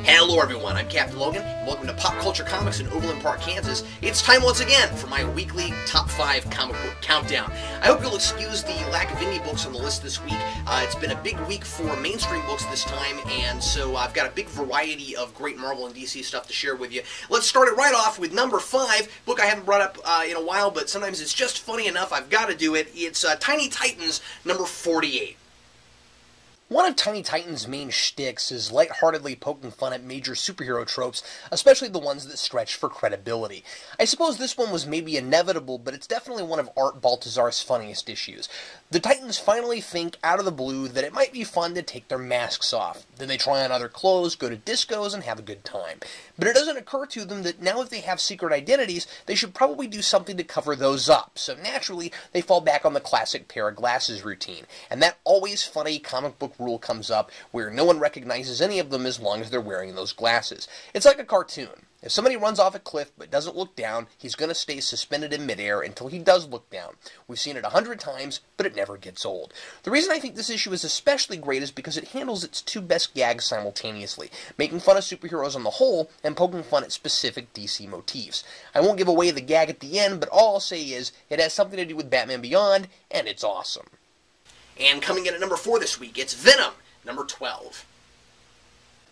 Hello everyone, I'm Captain Logan, and welcome to Pop Culture Comics in Overland Park, Kansas. It's time once again for my weekly Top 5 comic book countdown. I hope you'll excuse the lack of indie books on the list this week. It's been a big week for mainstream books this time, and so I've got a big variety of great Marvel and DC stuff to share with you. Let's start it right off with number 5, book I haven't brought up in a while, but sometimes it's just funny enough, I've got to do it. It's Tiny Titans, number 48. One of Tiny Titans' main shticks is lightheartedly poking fun at major superhero tropes, especially the ones that stretch for credibility. I suppose this one was maybe inevitable, but it's definitely one of Art Baltazar's funniest issues. The Titans finally think, out of the blue, that it might be fun to take their masks off. Then they try on other clothes, go to discos, and have a good time. But it doesn't occur to them that now that they have secret identities, they should probably do something to cover those up. So naturally, they fall back on the classic pair of glasses routine. And that always funny comic book rule comes up where no one recognizes any of them as long as they're wearing those glasses. It's like a cartoon. If somebody runs off a cliff but doesn't look down, he's going to stay suspended in midair until he does look down. We've seen it 100 times, but it never gets old. The reason I think this issue is especially great is because it handles its two best gags simultaneously, making fun of superheroes on the whole and poking fun at specific DC motifs. I won't give away the gag at the end, but all I'll say is it has something to do with Batman Beyond, and it's awesome. And coming in at number 4 this week, it's Venom, number 12.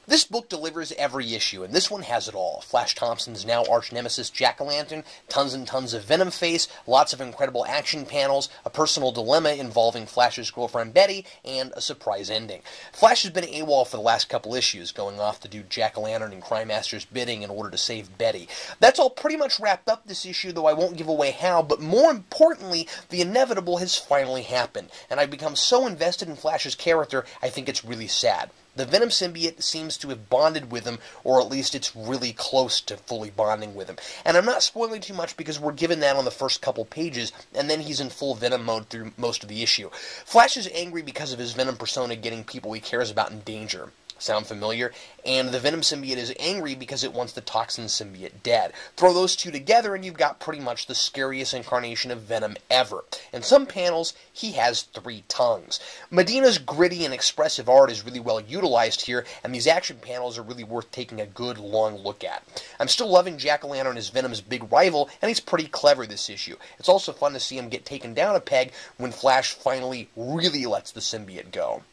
This book delivers every issue, and this one has it all. Flash Thompson's now arch-nemesis Jack-o'-lantern, tons and tons of Venom face, lots of incredible action panels, a personal dilemma involving Flash's girlfriend Betty, and a surprise ending. Flash has been AWOL for the last couple issues, going off to do Jack-o'-lantern and Crime Master's bidding in order to save Betty. That's all pretty much wrapped up this issue, though I won't give away how, but more importantly, the inevitable has finally happened, and I've become so invested in Flash's character, I think it's really sad. The Venom symbiote seems to have bonded with him, or at least it's really close to fully bonding with him. And I'm not spoiling too much because we're given that on the first couple pages, and then he's in full Venom mode through most of the issue. Flash is angry because of his Venom persona getting people he cares about in danger. Sound familiar? And the Venom symbiote is angry because it wants the Toxin symbiote dead. Throw those two together and you've got pretty much the scariest incarnation of Venom ever. In some panels, he has 3 tongues. Medina's gritty and expressive art is really well utilized here, and these action panels are really worth taking a good long look at. I'm still loving Jack-o'-lantern as Venom's big rival, and he's pretty clever this issue. It's also fun to see him get taken down a peg when Flash finally really lets the symbiote go.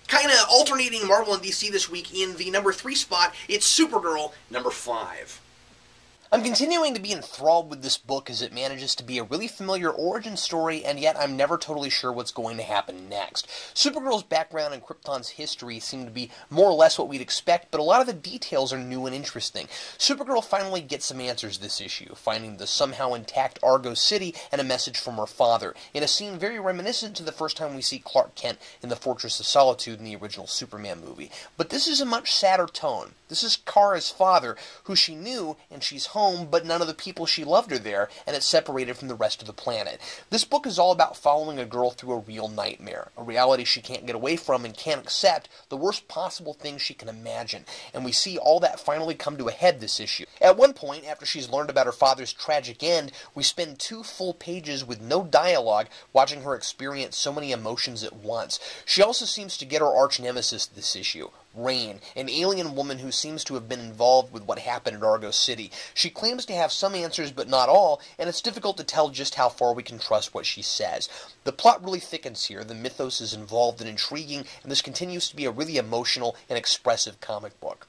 Kind of alternating Marvel and DC this week in the number 3 spot, it's Supergirl, number 5. I'm continuing to be enthralled with this book as it manages to be a really familiar origin story, and yet I'm never totally sure what's going to happen next. Supergirl's background and Krypton's history seem to be more or less what we'd expect, but a lot of the details are new and interesting. Supergirl finally gets some answers this issue, finding the somehow intact Argo City and a message from her father, in a scene very reminiscent to the first time we see Clark Kent in the Fortress of Solitude in the original Superman movie. But this is a much sadder tone. This is Kara's father, who she knew, and she's home, but none of the people she loved are there, and it's separated from the rest of the planet. This book is all about following a girl through a real nightmare, a reality she can't get away from and can't accept, the worst possible thing she can imagine, and we see all that finally come to a head this issue. At one point, after she's learned about her father's tragic end, we spend 2 full pages with no dialogue watching her experience so many emotions at once. She also seems to get her arch-nemesis this issue, Rain, an alien woman who seems to have been involved with what happened at Argo City. She claims to have some answers but not all, and it's difficult to tell just how far we can trust what she says. The plot really thickens here, the mythos is involved and intriguing, and this continues to be a really emotional and expressive comic book.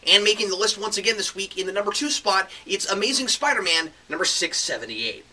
And making the list once again this week in the number 2 spot, it's Amazing SpiderMan, number 678.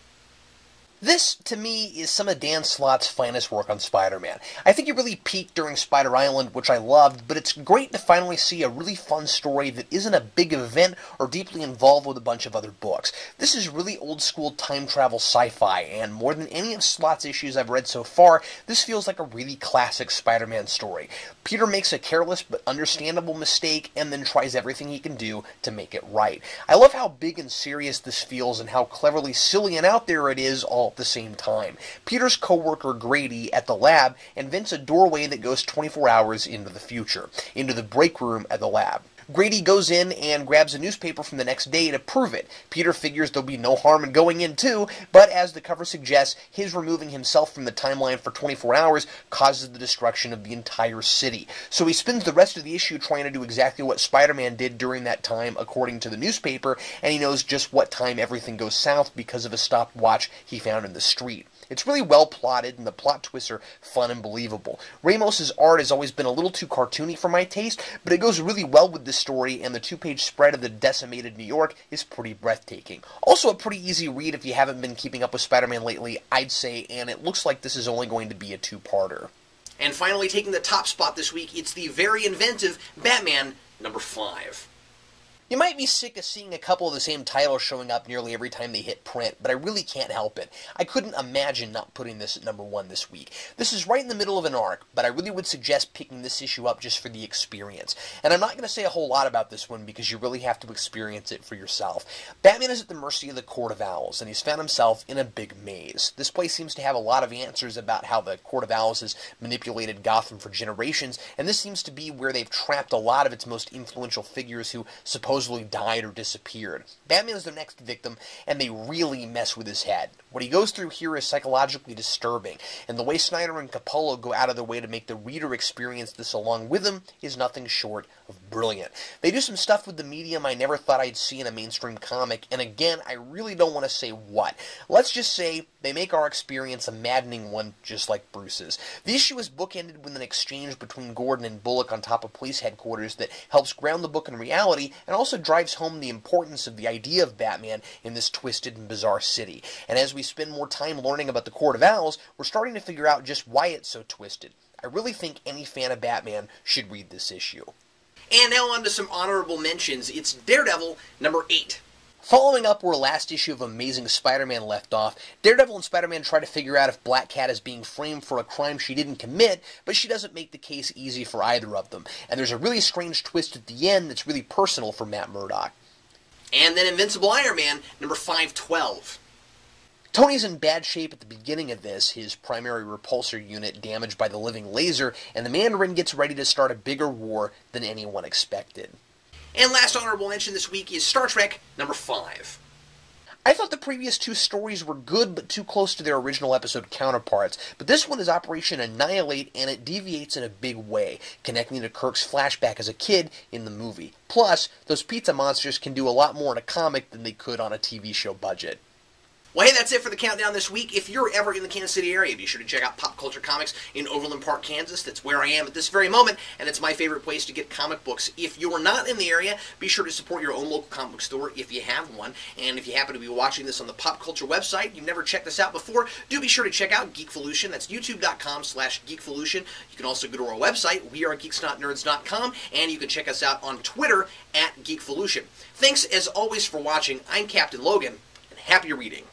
This, to me, is some of Dan Slott's finest work on Spider-Man. I think it really peaked during Spider Island, which I loved, but it's great to finally see a really fun story that isn't a big event or deeply involved with a bunch of other books. This is really old-school time travel sci-fi, and more than any of Slott's issues I've read so far, this feels like a really classic Spider-Man story. Peter makes a careless but understandable mistake, and then tries everything he can do to make it right. I love how big and serious this feels, and how cleverly silly and out there it is all at the same time. Peter's co-worker Grady at the lab invents a doorway that goes 24 hours into the future, into the break room at the lab. Grady goes in and grabs a newspaper from the next day to prove it. Peter figures there'll be no harm in going in too, but as the cover suggests, his removing himself from the timeline for 24 hours causes the destruction of the entire city. So he spends the rest of the issue trying to do exactly what Spider-Man did during that time according to the newspaper, and he knows just what time everything goes south because of a stopwatch he found in the street. It's really well plotted, and the plot twists are fun and believable. Ramos's art has always been a little too cartoony for my taste, but it goes really well with the story, and the two-page spread of the decimated New York is pretty breathtaking. Also a pretty easy read if you haven't been keeping up with Spider-Man lately, I'd say, and it looks like this is only going to be a two-parter. And finally, taking the top spot this week, it's the very inventive Batman #5. You might be sick of seeing a couple of the same titles showing up nearly every time they hit print, but I really can't help it. I couldn't imagine not putting this at #1 this week. This is right in the middle of an arc, but I really would suggest picking this issue up just for the experience. And I'm not going to say a whole lot about this one because you really have to experience it for yourself. Batman is at the mercy of the Court of Owls, and he's found himself in a big maze. This place seems to have a lot of answers about how the Court of Owls has manipulated Gotham for generations, and this seems to be where they've trapped a lot of its most influential figures who supposedly died or disappeared. Batman is their next victim, and they really mess with his head. What he goes through here is psychologically disturbing, and the way Snyder and Capullo go out of their way to make the reader experience this along with him is nothing short of brilliant. They do some stuff with the medium I never thought I'd see in a mainstream comic, and again, I really don't want to say what. Let's just say they make our experience a maddening one, just like Bruce's. The issue is bookended with an exchange between Gordon and Bullock on top of police headquarters that helps ground the book in reality, and also drives home the importance of the idea of Batman in this twisted and bizarre city. And as we spend more time learning about the Court of Owls, we're starting to figure out just why it's so twisted. I really think any fan of Batman should read this issue. And now on to some honorable mentions. It's Daredevil #8. Following up where last issue of Amazing Spider-Man left off, Daredevil and Spider-Man try to figure out if Black Cat is being framed for a crime she didn't commit, but she doesn't make the case easy for either of them. And there's a really strange twist at the end that's really personal for Matt Murdock. And then Invincible Iron Man #512. Tony's in bad shape at the beginning of this, his primary repulsor unit damaged by the living laser, and the Mandarin gets ready to start a bigger war than anyone expected. And last honorable mention this week is Star Trek #5. I thought the previous two stories were good, but too close to their original episode counterparts, but this one is Operation Annihilate, and it deviates in a big way, connecting to Kirk's flashback as a kid in the movie. Plus, those pizza monsters can do a lot more in a comic than they could on a TV show budget. Well, hey, that's it for the countdown this week. If you're ever in the Kansas City area, be sure to check out Pop Culture Comics in Overland Park, Kansas. That's where I am at this very moment, and it's my favorite place to get comic books. If you're not in the area, be sure to support your own local comic book store if you have one. And if you happen to be watching this on the Pop Culture website, you've never checked this out before, do be sure to check out Geekvolution. That's youtube.com/Geekvolution. You can also go to our website, wearegeeksnotnerds.com, and you can check us out on Twitter @Geekvolution. Thanks, as always, for watching. I'm Captain Logan, and happy reading.